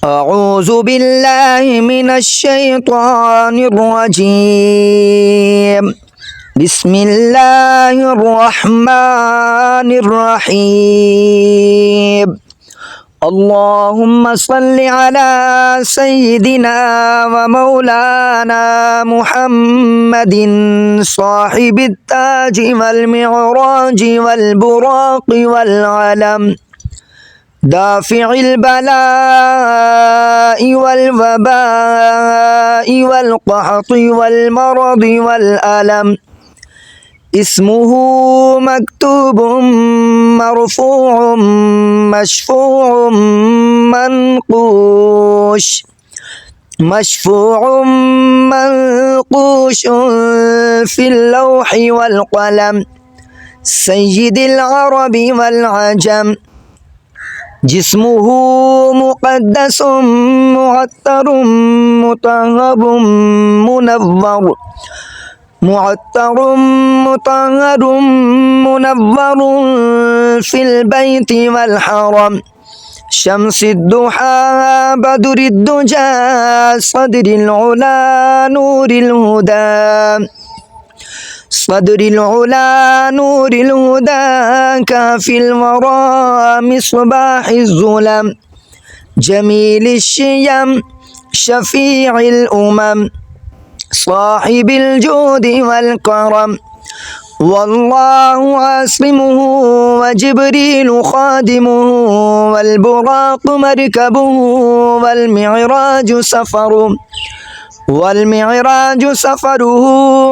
أعوذ بالله من الشيطان الرجيم. بسم الله الرحمن الرحيم. اللهم صل على سيدنا ومولانا محمد صاحب التاج والمعراج والبراق والعلم، دافع البلاء والوباء والقحط والمرض والألم. اسمه مكتوب مرفوع مشفوع منقوش، مشفوع منقوش في اللوح والقلم. سيد العرب والعجم. جسمه مقدس معطر مطهر منور، معطر مطهر منور في البيت والحرم. شمس الضحى بدر الدجى صدر العلا نور الهدى، صدر العلا نور الهدى كافي الورى مصباح الظلم. جميل الشيم شفيع الأمم، صاحب الجود والكرم. والله عاصمه وجبريل خادمه، والبراق مركبه والمعراج سفره، والمعراج سفره.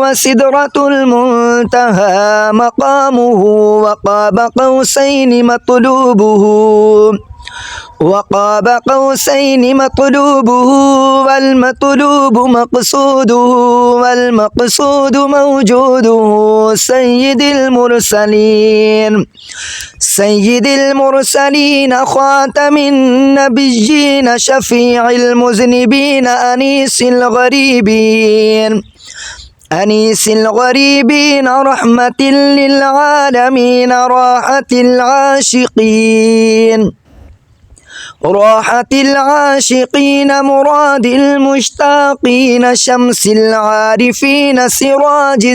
وسدرة المنتهى مقامه، وقاب قوسين مطلوبه، وقاب قوسين مطلوبه. والمطلوب مقصوده، والمقصود موجوده. سيد المرسلين، سيد المرسلين خاتم النبيين شفيع المذنبين أنيس الغريبين، أنيس الغريبين رحمة للعالمين راحة العاشقين، راحة العاشقين مراد المشتاقين. شمس العارفين سراج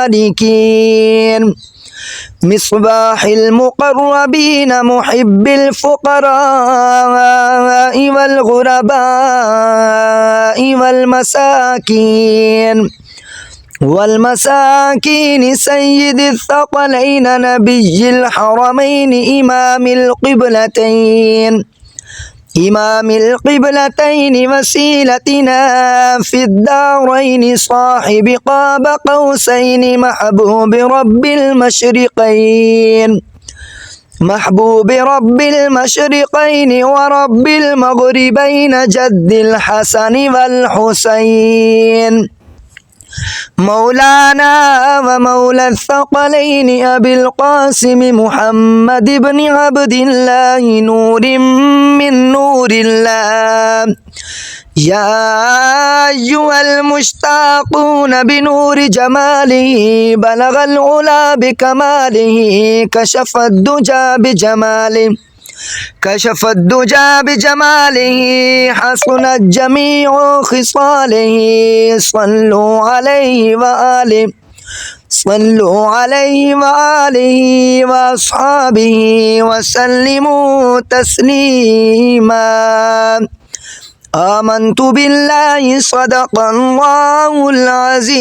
السالكين، مصباح المقربين محب الفقراء والغرباء والمساكين، والمساكين. سيد الثقلين نبي الحرمين إمام القبلتين، إمام القبلتين. وسيلتنا في الدارين صاحب قاب قوسين، محبوب رب المشرقين، محبوب رب المشرقين ورب المغربين. جد الحسن والحسين، مولانا ومولى الثقلين أبي القاسم محمد بن عبد الله، نور من نور الله. يا أيها المشتاقون بنور جماله، بلغ العلا بكماله. كشف الدجى بجماله، كشف الدجى بجماله. حسنت جميع خصاله. صلوا عليه وآله، صلوا عليه وآله وأصحابه وسلموا تسليما. آمنت بالله صدق الله العظيم.